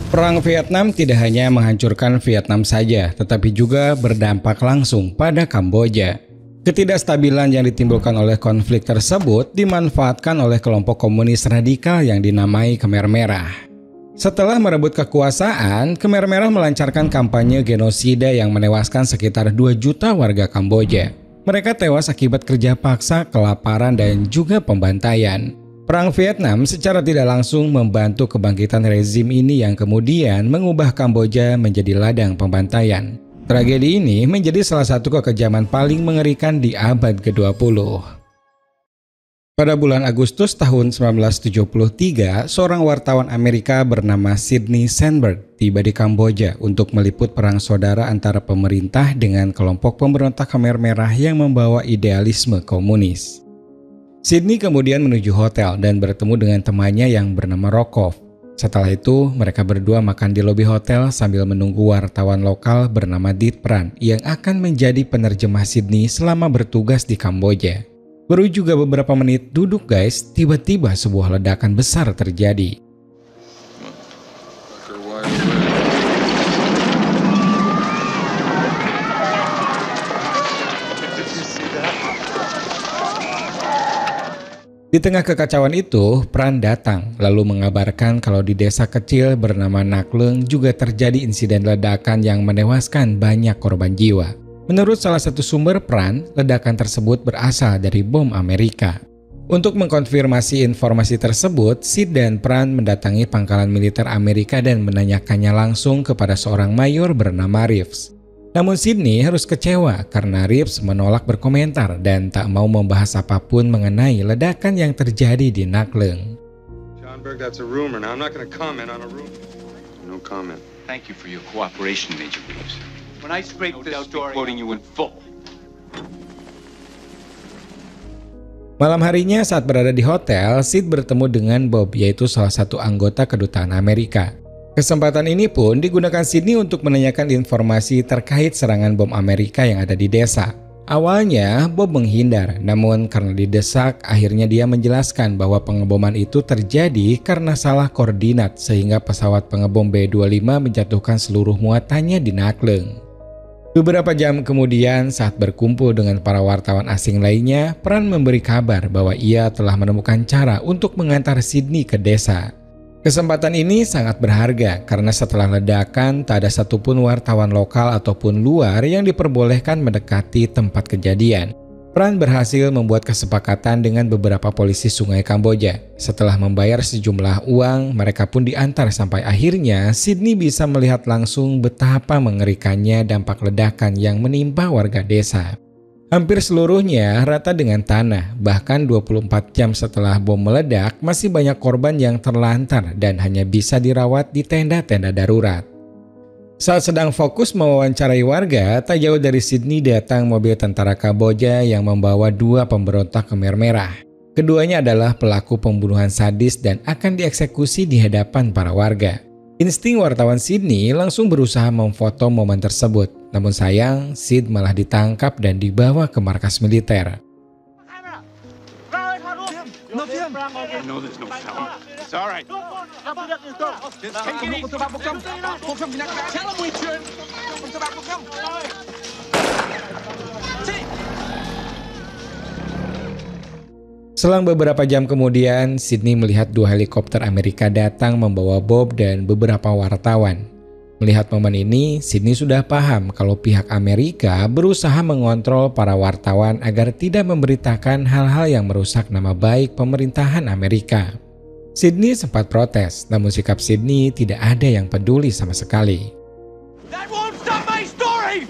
Perang Vietnam tidak hanya menghancurkan Vietnam saja, tetapi juga berdampak langsung pada Kamboja. Ketidakstabilan yang ditimbulkan oleh konflik tersebut dimanfaatkan oleh kelompok komunis radikal yang dinamai Khmer Merah. Setelah merebut kekuasaan, Khmer Merah melancarkan kampanye genosida yang menewaskan sekitar 2 juta warga Kamboja. Mereka tewas akibat kerja paksa, kelaparan, dan juga pembantaian. Perang Vietnam secara tidak langsung membantu kebangkitan rezim ini yang kemudian mengubah Kamboja menjadi ladang pembantaian. Tragedi ini menjadi salah satu kekejaman paling mengerikan di abad ke-20. Pada bulan Agustus tahun 1973, seorang wartawan Amerika bernama Sidney Sandberg tiba di Kamboja untuk meliput perang saudara antara pemerintah dengan kelompok pemberontak Khmer Merah yang membawa idealisme komunis. Sidney kemudian menuju hotel dan bertemu dengan temannya yang bernama Rokov. Setelah itu, mereka berdua makan di lobi hotel sambil menunggu wartawan lokal bernama Dit Pran yang akan menjadi penerjemah Sidney selama bertugas di Kamboja. Baru juga beberapa menit duduk guys, tiba-tiba sebuah ledakan besar terjadi. Di tengah kekacauan itu, Pran datang lalu mengabarkan kalau di desa kecil bernama Naklung juga terjadi insiden ledakan yang menewaskan banyak korban jiwa. Menurut salah satu sumber Pran, ledakan tersebut berasal dari bom Amerika. Untuk mengkonfirmasi informasi tersebut, Sid dan Pran mendatangi pangkalan militer Amerika dan menanyakannya langsung kepada seorang mayor bernama Reeves. Namun Sidney harus kecewa karena Reeves menolak berkomentar dan tak mau membahas apapun mengenai ledakan yang terjadi di Naklung. John Berg, that's a rumor. Now I'm not going to comment on a rumor. No comment. Thank you for your cooperation, Major Reeves. When I scrape this story, quoting you in full. Malam harinya saat berada di hotel, Sid bertemu dengan Bob, yaitu salah satu anggota kedutaan Amerika. Kesempatan ini pun digunakan Sidney untuk menanyakan informasi terkait serangan bom Amerika yang ada di desa. Awalnya Bob menghindar, namun karena didesak akhirnya dia menjelaskan bahwa pengeboman itu terjadi karena salah koordinat sehingga pesawat pengebom B-25 menjatuhkan seluruh muatannya di Naklung. Beberapa jam kemudian saat berkumpul dengan para wartawan asing lainnya, Pran memberi kabar bahwa ia telah menemukan cara untuk mengantar Sidney ke desa. Kesempatan ini sangat berharga karena setelah ledakan tak ada satupun wartawan lokal ataupun luar yang diperbolehkan mendekati tempat kejadian. Pran berhasil membuat kesepakatan dengan beberapa polisi sungai Kamboja. Setelah membayar sejumlah uang, mereka pun diantar sampai akhirnya Sidney bisa melihat langsung betapa mengerikannya dampak ledakan yang menimpa warga desa. Hampir seluruhnya rata dengan tanah, bahkan 24 jam setelah bom meledak masih banyak korban yang terlantar dan hanya bisa dirawat di tenda-tenda darurat. Saat sedang fokus mewawancarai warga, tak jauh dari Sidney datang mobil tentara Kamboja yang membawa 2 pemberontak Khmer Merah. Keduanya adalah pelaku pembunuhan sadis dan akan dieksekusi di hadapan para warga. Insting wartawan Sidney langsung berusaha memfoto momen tersebut. Namun sayang, Sid malah ditangkap dan dibawa ke markas militer. Selang beberapa jam kemudian, Sidney melihat 2 helikopter Amerika datang membawa Bob dan beberapa wartawan. Melihat momen ini, Sidney sudah paham kalau pihak Amerika berusaha mengontrol para wartawan agar tidak memberitakan hal-hal yang merusak nama baik pemerintahan Amerika. Sidney sempat protes, namun sikap Sidney tidak ada yang peduli sama sekali. That won't stop my story!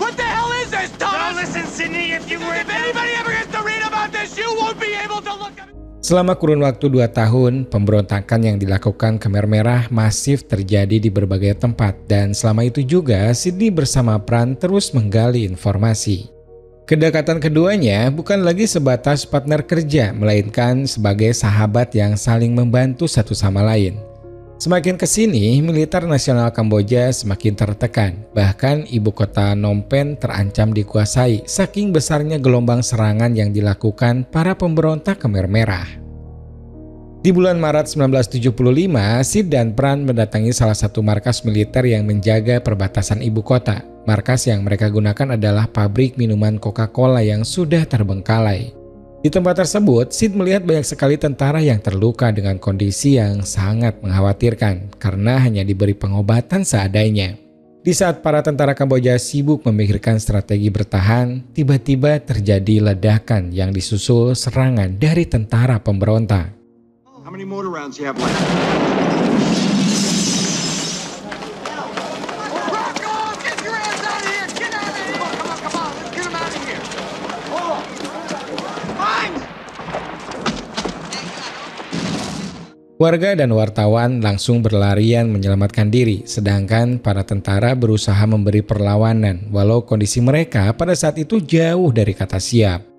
What the hell is this, Thomas? Now listen, Sidney, if anybody ever gets to read about this, you won't be able to look at it. Selama kurun waktu 2 tahun, pemberontakan yang dilakukan Khmer Merah masif terjadi di berbagai tempat dan selama itu juga Sidney bersama Pran terus menggali informasi. Kedekatan keduanya bukan lagi sebatas partner kerja, melainkan sebagai sahabat yang saling membantu satu sama lain. Semakin kesini, militer nasional Kamboja semakin tertekan. Bahkan ibu kota Phnom Penh terancam dikuasai saking besarnya gelombang serangan yang dilakukan para pemberontak Khmer Merah. Di bulan Maret 1975, Sid dan Pran mendatangi salah satu markas militer yang menjaga perbatasan ibu kota. Markas yang mereka gunakan adalah pabrik minuman Coca-Cola yang sudah terbengkalai. Di tempat tersebut, Sid melihat banyak sekali tentara yang terluka dengan kondisi yang sangat mengkhawatirkan karena hanya diberi pengobatan seadanya. Di saat para tentara Kamboja sibuk memikirkan strategi bertahan, tiba-tiba terjadi ledakan yang disusul serangan dari tentara pemberontak. How many mortar rounds you have left? Get your ass out of here! Get out of here! Come on, let's get him out of here! Mines! Warga dan wartawan langsung berlarian menyelamatkan diri, sedangkan para tentara berusaha memberi perlawanan walau kondisi mereka pada saat itu jauh dari kata siap.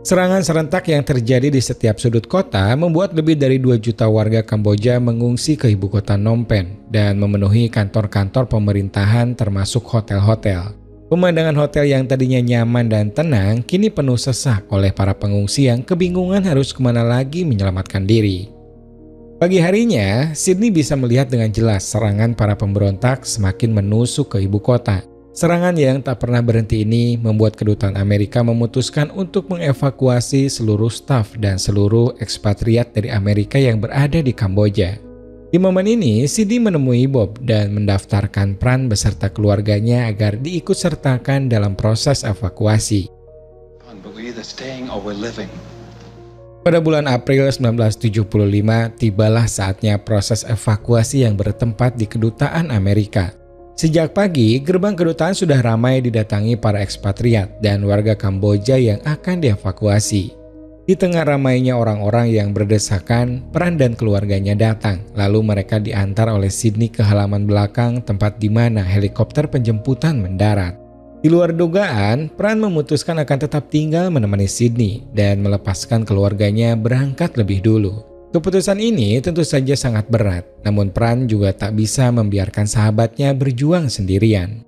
Serangan serentak yang terjadi di setiap sudut kota membuat lebih dari 2 juta warga Kamboja mengungsi ke ibu kota Phnom Penh dan memenuhi kantor-kantor pemerintahan termasuk hotel-hotel. Pemandangan hotel yang tadinya nyaman dan tenang kini penuh sesak oleh para pengungsi yang kebingungan harus kemana lagi menyelamatkan diri. Pagi harinya, Sydney bisa melihat dengan jelas serangan para pemberontak semakin menusuk ke ibu kota. Serangan yang tak pernah berhenti ini membuat kedutaan Amerika memutuskan untuk mengevakuasi seluruh staf dan seluruh ekspatriat dari Amerika yang berada di Kamboja. Di momen ini, Sydney menemui Bob dan mendaftarkan Pran beserta keluarganya agar diikutsertakan dalam proses evakuasi. Pada bulan April 1975, tibalah saatnya proses evakuasi yang bertempat di kedutaan Amerika. Sejak pagi, gerbang kedutaan sudah ramai didatangi para ekspatriat dan warga Kamboja yang akan dievakuasi. Di tengah ramainya orang-orang yang berdesakan, Pran dan keluarganya datang. Lalu mereka diantar oleh Sydney ke halaman belakang tempat di mana helikopter penjemputan mendarat. Di luar dugaan, Pran memutuskan akan tetap tinggal menemani Sydney dan melepaskan keluarganya berangkat lebih dulu. Keputusan ini tentu saja sangat berat, namun Pran juga tak bisa membiarkan sahabatnya berjuang sendirian.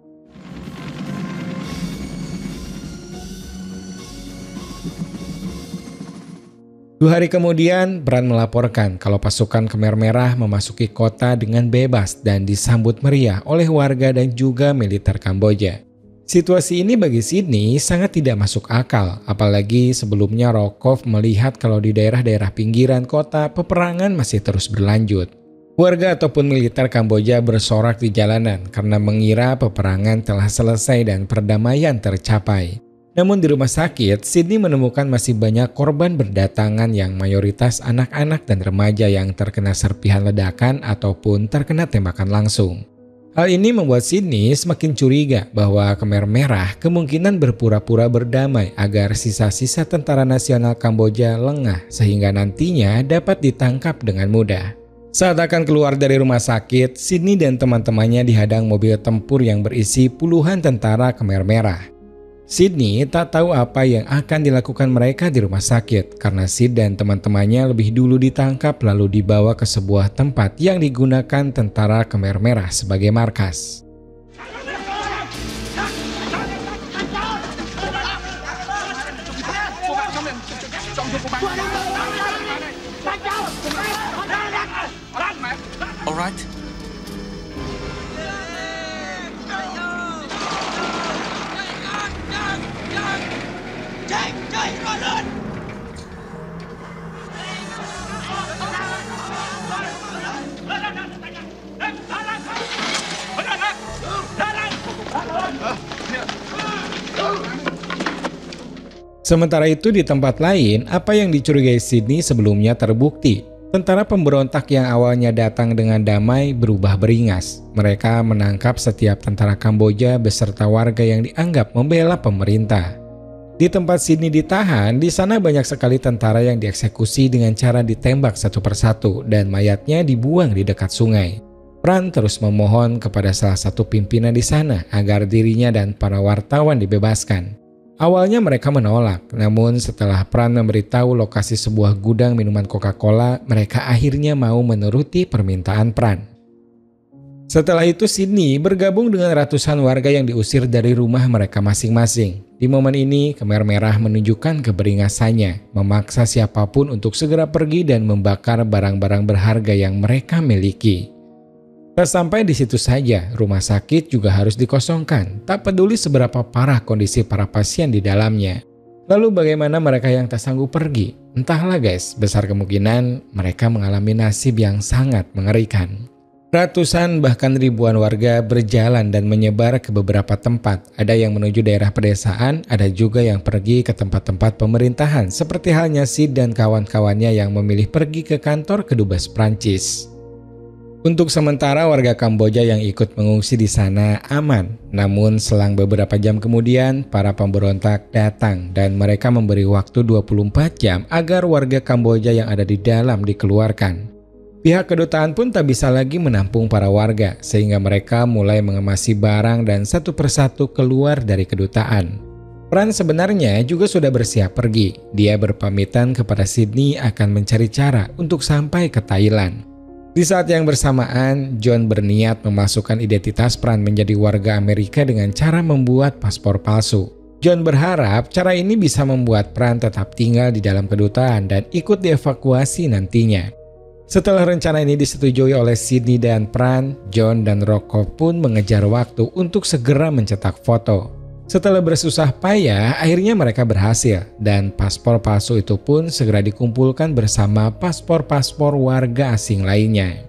Dua hari kemudian, Pran melaporkan kalau pasukan Khmer Merah memasuki kota dengan bebas dan disambut meriah oleh warga dan juga militer Kamboja. Situasi ini bagi Sydney sangat tidak masuk akal, apalagi sebelumnya Rokov melihat kalau di daerah-daerah pinggiran kota peperangan masih terus berlanjut. Warga ataupun militer Kamboja bersorak di jalanan karena mengira peperangan telah selesai dan perdamaian tercapai. Namun di rumah sakit, Sydney menemukan masih banyak korban berdatangan yang mayoritas anak-anak dan remaja yang terkena serpihan ledakan ataupun terkena tembakan langsung. Hal ini membuat Sydney semakin curiga bahwa Khmer Merah kemungkinan berpura-pura berdamai agar sisa-sisa tentara nasional Kamboja lengah sehingga nantinya dapat ditangkap dengan mudah. Saat akan keluar dari rumah sakit, Sydney dan teman-temannya dihadang mobil tempur yang berisi puluhan tentara Khmer Merah. Sydney tak tahu apa yang akan dilakukan mereka di rumah sakit karena Sid dan teman-temannya lebih dulu ditangkap lalu dibawa ke sebuah tempat yang digunakan tentara Khmer Merah sebagai markas. Alright. Sementara itu di tempat lain, apa yang dicurigai Sydney sebelumnya terbukti. Tentara pemberontak yang awalnya datang dengan damai berubah beringas. Mereka menangkap setiap tentara Kamboja beserta warga yang dianggap membela pemerintah. Di tempat Sydney ditahan, di sana banyak sekali tentara yang dieksekusi dengan cara ditembak satu persatu dan mayatnya dibuang di dekat sungai. Pran terus memohon kepada salah satu pimpinan di sana agar dirinya dan para wartawan dibebaskan. Awalnya mereka menolak, namun setelah Pran memberitahu lokasi sebuah gudang minuman Coca-Cola, mereka akhirnya mau menuruti permintaan Pran. Setelah itu Sydney bergabung dengan ratusan warga yang diusir dari rumah mereka masing-masing. Di momen ini, Khmer Merah menunjukkan keberingasannya, memaksa siapapun untuk segera pergi dan membakar barang-barang berharga yang mereka miliki. Tak sampai di situ saja, rumah sakit juga harus dikosongkan, tak peduli seberapa parah kondisi para pasien di dalamnya. Lalu bagaimana mereka yang tak sanggup pergi? Entahlah guys, besar kemungkinan mereka mengalami nasib yang sangat mengerikan. Ratusan bahkan ribuan warga berjalan dan menyebar ke beberapa tempat. Ada yang menuju daerah pedesaan, ada juga yang pergi ke tempat-tempat pemerintahan, seperti halnya Sid dan kawan-kawannya yang memilih pergi ke kantor kedubes Prancis. Untuk sementara warga Kamboja yang ikut mengungsi di sana aman, namun selang beberapa jam kemudian para pemberontak datang dan mereka memberi waktu 24 jam agar warga Kamboja yang ada di dalam dikeluarkan. Pihak kedutaan pun tak bisa lagi menampung para warga sehingga mereka mulai mengemasi barang dan satu persatu keluar dari kedutaan. Pran sebenarnya juga sudah bersiap pergi. Dia berpamitan kepada Sydney akan mencari cara untuk sampai ke Thailand. Di saat yang bersamaan, John berniat memasukkan identitas Pran menjadi warga Amerika dengan cara membuat paspor palsu. John berharap cara ini bisa membuat Pran tetap tinggal di dalam kedutaan dan ikut dievakuasi nantinya. Setelah rencana ini disetujui oleh Sydney dan Pran, John dan Rocco pun mengejar waktu untuk segera mencetak foto. Setelah bersusah payah, akhirnya mereka berhasil dan paspor palsu itu pun segera dikumpulkan bersama paspor-paspor warga asing lainnya.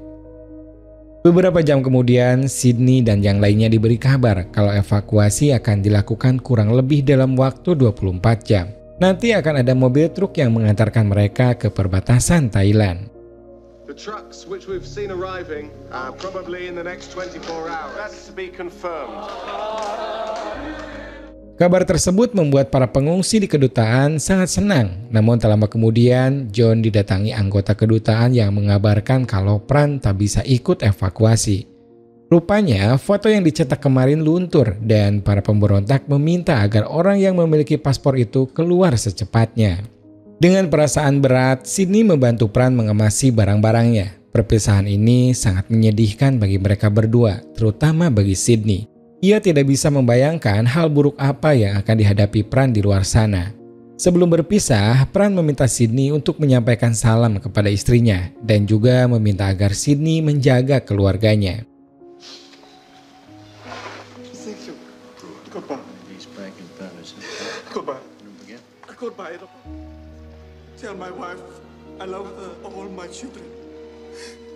Beberapa jam kemudian, Sydney dan yang lainnya diberi kabar kalau evakuasi akan dilakukan kurang lebih dalam waktu 24 jam. Nanti akan ada mobil truk yang mengantarkan mereka ke perbatasan Thailand. The trucks which we've seen arriving are probably in the next 24 hours. That's to be confirmed. Kabar tersebut membuat para pengungsi di kedutaan sangat senang. Namun tak lama kemudian, John didatangi anggota kedutaan yang mengabarkan kalau Pran tak bisa ikut evakuasi. Rupanya, foto yang dicetak kemarin luntur dan para pemberontak meminta agar orang yang memiliki paspor itu keluar secepatnya. Dengan perasaan berat, Sydney membantu Pran mengemasi barang-barangnya. Perpisahan ini sangat menyedihkan bagi mereka berdua, terutama bagi Sydney. Ia tidak bisa membayangkan hal buruk apa yang akan dihadapi Pran di luar sana. Sebelum berpisah, Pran meminta Sydney untuk menyampaikan salam kepada istrinya dan juga meminta agar Sydney menjaga keluarganya. Thank you. Goodbye. He's back in Paris. Goodbye. Goodbye. Tell my wife I love her, all my children.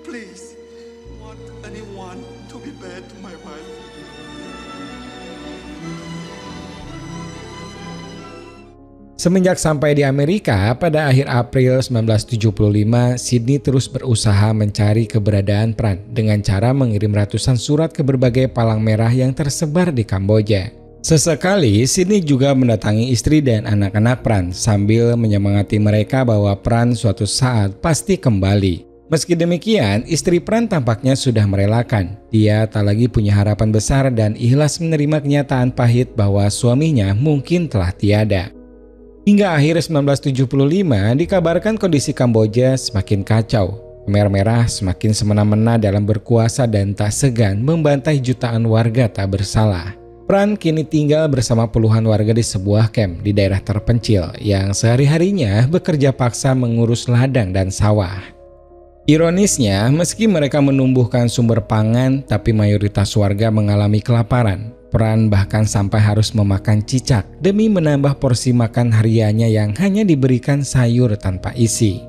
Please, want anyone to be bad to my wife. Semenjak sampai di Amerika pada akhir April 1975, Sydney terus berusaha mencari keberadaan Pran dengan cara mengirim ratusan surat ke berbagai palang merah yang tersebar di Kamboja. Sesekali, Sydney juga mendatangi istri dan anak-anak Pran sambil menyemangati mereka bahwa Pran suatu saat pasti kembali. Meski demikian, istri Pran tampaknya sudah merelakan. Dia tak lagi punya harapan besar dan ikhlas menerima kenyataan pahit bahwa suaminya mungkin telah tiada. Hingga akhir 1975 dikabarkan kondisi Kamboja semakin kacau. Khmer Merah semakin semena-mena dalam berkuasa dan tak segan membantai jutaan warga tak bersalah. Pran kini tinggal bersama puluhan warga di sebuah kamp di daerah terpencil yang sehari-harinya bekerja paksa mengurus ladang dan sawah. Ironisnya, meski mereka menumbuhkan sumber pangan, tapi mayoritas warga mengalami kelaparan. Pran bahkan sampai harus memakan cicak demi menambah porsi makan hariannya yang hanya diberikan sayur tanpa isi.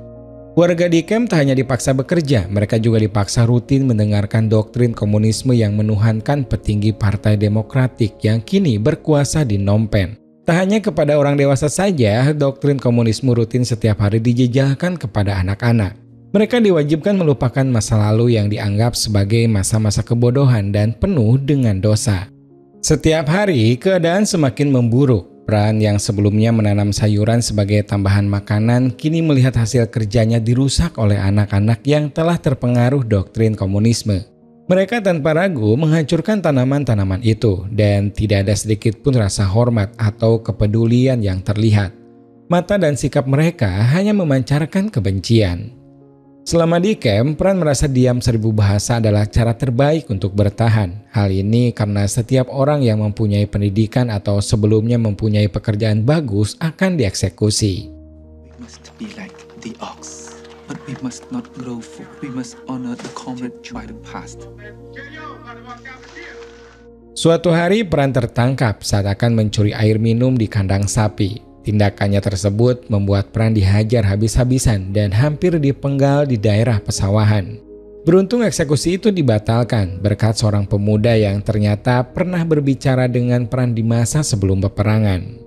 Warga di kamp tak hanya dipaksa bekerja, mereka juga dipaksa rutin mendengarkan doktrin komunisme yang menuhankan petinggi Partai Demokratik yang kini berkuasa di Phnom Penh. Tak hanya kepada orang dewasa saja, doktrin komunisme rutin setiap hari dijejalkan kepada anak-anak. Mereka diwajibkan melupakan masa lalu yang dianggap sebagai masa-masa kebodohan dan penuh dengan dosa. Setiap hari, keadaan semakin memburuk. Pran yang sebelumnya menanam sayuran sebagai tambahan makanan, kini melihat hasil kerjanya dirusak oleh anak-anak yang telah terpengaruh doktrin komunisme. Mereka tanpa ragu menghancurkan tanaman-tanaman itu dan tidak ada sedikit pun rasa hormat atau kepedulian yang terlihat. Mata dan sikap mereka hanya memancarkan kebencian. Selama di camp, Pran merasa diam 1000 bahasa adalah cara terbaik untuk bertahan. Hal ini karena setiap orang yang mempunyai pendidikan atau sebelumnya mempunyai pekerjaan bagus akan dieksekusi. We must be like the ox, but we must not grow food. We must honor the comrade by the past. Suatu hari Pran tertangkap saat akan mencuri air minum di kandang sapi. Tindakannya tersebut membuat Pran dihajar habis-habisan dan hampir dipenggal di daerah pesawahan. Beruntung eksekusi itu dibatalkan berkat seorang pemuda yang ternyata pernah berbicara dengan Pran di masa sebelum peperangan.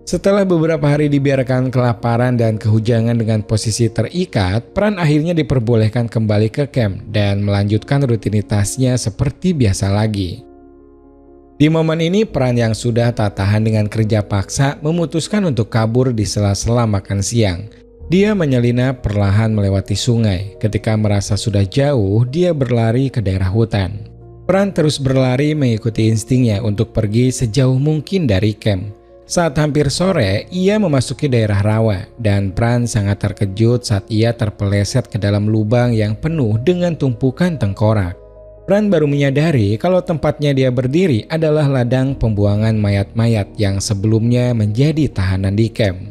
Setelah beberapa hari dibiarkan kelaparan dan kehujanan dengan posisi terikat, Pran akhirnya diperbolehkan kembali ke camp dan melanjutkan rutinitasnya seperti biasa lagi. Di momen ini, Pran yang sudah tak tahan dengan kerja paksa memutuskan untuk kabur di sela-sela makan siang. Dia menyelinap perlahan melewati sungai. Ketika merasa sudah jauh, dia berlari ke daerah hutan. Pran terus berlari mengikuti instingnya untuk pergi sejauh mungkin dari camp. Saat hampir sore, ia memasuki daerah rawa dan Pran sangat terkejut saat ia terpeleset ke dalam lubang yang penuh dengan tumpukan tengkorak. Pran baru menyadari kalau tempatnya dia berdiri adalah ladang pembuangan mayat-mayat yang sebelumnya menjadi tahanan di camp.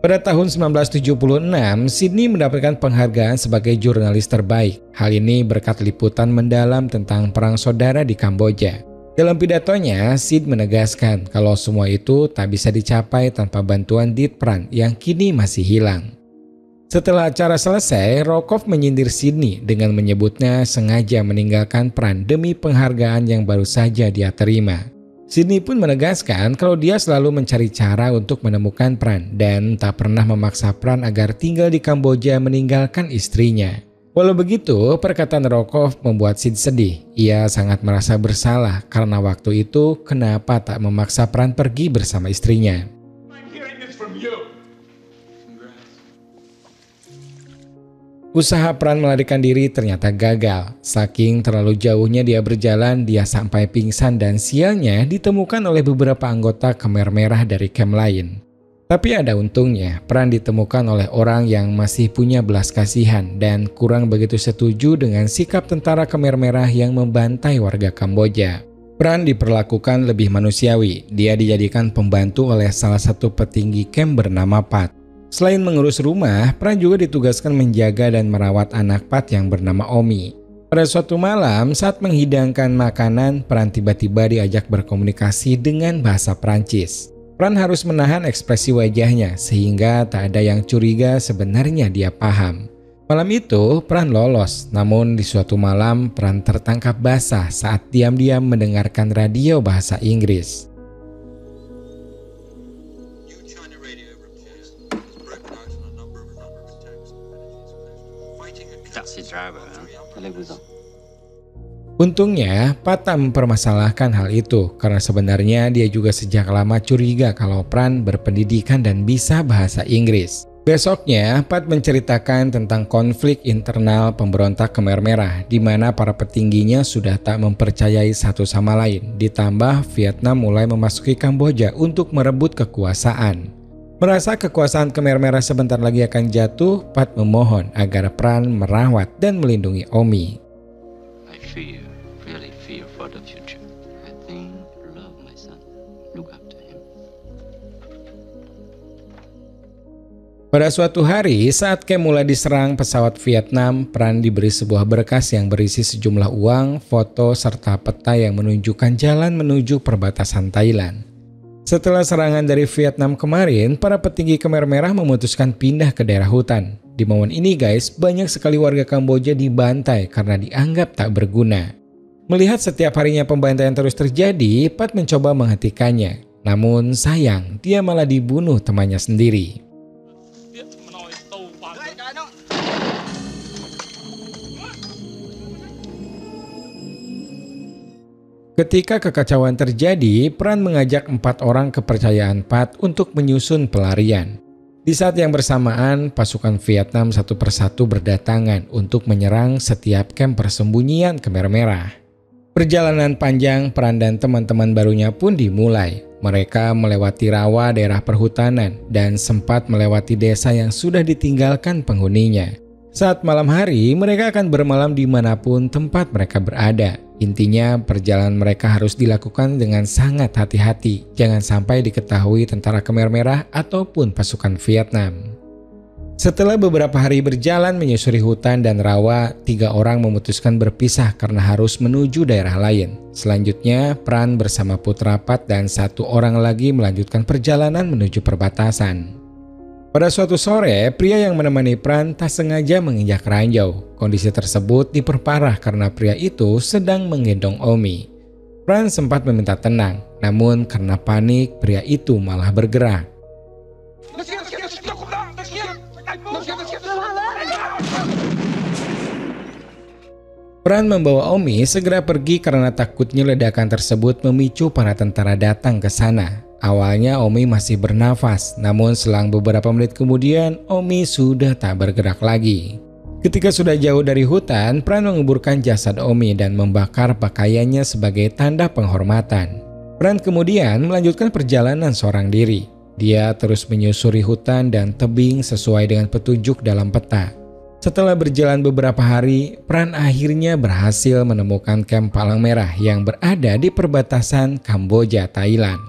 Pada tahun 1976, Sydney mendapatkan penghargaan sebagai jurnalis terbaik. Hal ini berkat liputan mendalam tentang perang saudara di Kamboja. Dalam pidatonya, Sid menegaskan kalau semua itu tak bisa dicapai tanpa bantuan Dit Pran yang kini masih hilang. Setelah acara selesai, Rokov menyindir Sydney dengan menyebutnya sengaja meninggalkan Pran demi penghargaan yang baru saja dia terima. Sydney pun menegaskan kalau dia selalu mencari cara untuk menemukan Pran dan tak pernah memaksa Pran agar tinggal di Kamboja meninggalkan istrinya. Walau begitu, perkataan Rokov membuat Sid sedih. Ia sangat merasa bersalah karena waktu itu kenapa tak memaksa Pran pergi bersama istrinya. Usaha Pran melarikan diri ternyata gagal. Saking terlalu jauhnya dia berjalan, dia sampai pingsan dan sialnya ditemukan oleh beberapa anggota Khmer Merah dari camp lain. Tapi ada untungnya, Pran ditemukan oleh orang yang masih punya belas kasihan dan kurang begitu setuju dengan sikap tentara Khmer Merah yang membantai warga Kamboja. Pran diperlakukan lebih manusiawi. Dia dijadikan pembantu oleh salah satu petinggi camp bernama Pat. Selain mengurus rumah, Pran juga ditugaskan menjaga dan merawat anak Pat yang bernama Omi. Pada suatu malam, saat menghidangkan makanan, Pran tiba-tiba diajak berkomunikasi dengan bahasa Prancis. Pran harus menahan ekspresi wajahnya sehingga tak ada yang curiga sebenarnya dia paham. Malam itu, Pran lolos, namun di suatu malam Pran tertangkap basah saat diam-diam mendengarkan radio bahasa Inggris. Untungnya, Pat tak mempermasalahkan hal itu karena sebenarnya dia juga sejak lama curiga kalau Pran berpendidikan dan bisa bahasa Inggris. Besoknya, Pat menceritakan tentang konflik internal pemberontak Khmer Merah di mana para petingginya sudah tak mempercayai satu sama lain. Ditambah Vietnam mulai memasuki Kamboja untuk merebut kekuasaan. Merasa kekuasaan Khmer Merah sebentar lagi akan jatuh, Pat memohon agar Pran merawat dan melindungi Omi. I really fear for the future. I think love my son, look after him. Pada suatu hari, saat camp mulai diserang pesawat Vietnam, Pran diberi sebuah berkas yang berisi sejumlah uang, foto, serta peta yang menunjukkan jalan menuju perbatasan Thailand. Setelah serangan dari Vietnam kemarin, para petinggi Khmer Merah memutuskan pindah ke daerah hutan. Di momen ini guys, banyak sekali warga Kamboja dibantai karena dianggap tak berguna. Melihat setiap harinya pembantaian terus terjadi, Pat mencoba menghentikannya. Namun sayang, dia malah dibunuh temannya sendiri. Ketika kekacauan terjadi, Pran mengajak 4 orang kepercayaan Pat untuk menyusun pelarian. Di saat yang bersamaan, pasukan Vietnam satu persatu berdatangan untuk menyerang setiap kamp persembunyian Khmer Merah. Perjalanan panjang Pran dan teman-teman barunya pun dimulai. Mereka melewati rawa daerah perhutanan dan sempat melewati desa yang sudah ditinggalkan penghuninya. Saat malam hari, mereka akan bermalam dimanapun tempat mereka berada. Intinya, perjalanan mereka harus dilakukan dengan sangat hati-hati. Jangan sampai diketahui tentara Khmer Merah ataupun pasukan Vietnam. Setelah beberapa hari berjalan menyusuri hutan dan rawa, 3 orang memutuskan berpisah karena harus menuju daerah lain. Selanjutnya, Pran bersama putra Pat dan 1 orang lagi melanjutkan perjalanan menuju perbatasan. Pada suatu sore, pria yang menemani Pran tak sengaja menginjak ranjau. Kondisi tersebut diperparah karena pria itu sedang menggendong Omi. Pran sempat meminta tenang, namun karena panik, pria itu malah bergerak. Pran membawa Omi segera pergi karena takutnya ledakan tersebut memicu para tentara datang ke sana. Awalnya Omi masih bernafas, namun selang beberapa menit kemudian Omi sudah tak bergerak lagi. Ketika sudah jauh dari hutan, Pran menguburkan jasad Omi dan membakar pakaiannya sebagai tanda penghormatan. Pran kemudian melanjutkan perjalanan seorang diri. Dia terus menyusuri hutan dan tebing sesuai dengan petunjuk dalam peta. Setelah berjalan beberapa hari, Pran akhirnya berhasil menemukan kamp Palang Merah yang berada di perbatasan Kamboja, Thailand.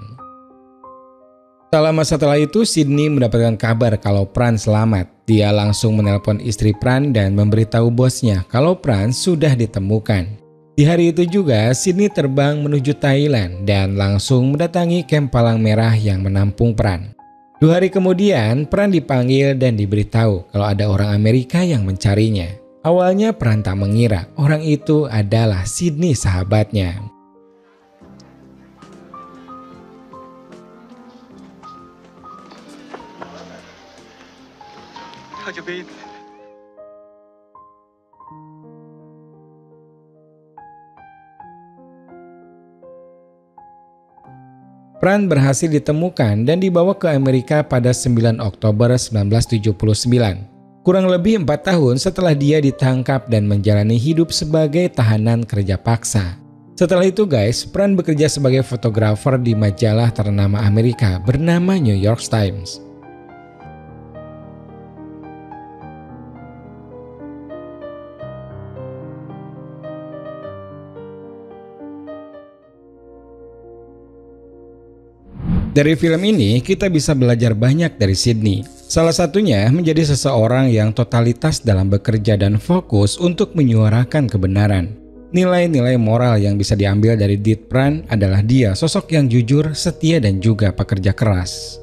Tak lama setelah itu, Sydney mendapatkan kabar kalau Pran selamat. Dia langsung menelpon istri Pran dan memberitahu bosnya kalau Pran sudah ditemukan. Di hari itu juga, Sydney terbang menuju Thailand dan langsung mendatangi kamp Palang Merah yang menampung Pran. 2 hari kemudian, Pran dipanggil dan diberitahu kalau ada orang Amerika yang mencarinya. Awalnya Pran tak mengira orang itu adalah Sydney, sahabatnya. Pran berhasil ditemukan dan dibawa ke Amerika pada 9 Oktober 1979. Kurang lebih 4 tahun setelah dia ditangkap dan menjalani hidup sebagai tahanan kerja paksa. Setelah itu guys, Pran bekerja sebagai fotografer di majalah ternama Amerika bernama New York Times. Dari film ini, kita bisa belajar banyak dari Sydney. Salah satunya menjadi seseorang yang totalitas dalam bekerja dan fokus untuk menyuarakan kebenaran. Nilai-nilai moral yang bisa diambil dari Dit Pran adalah dia sosok yang jujur, setia dan juga pekerja keras.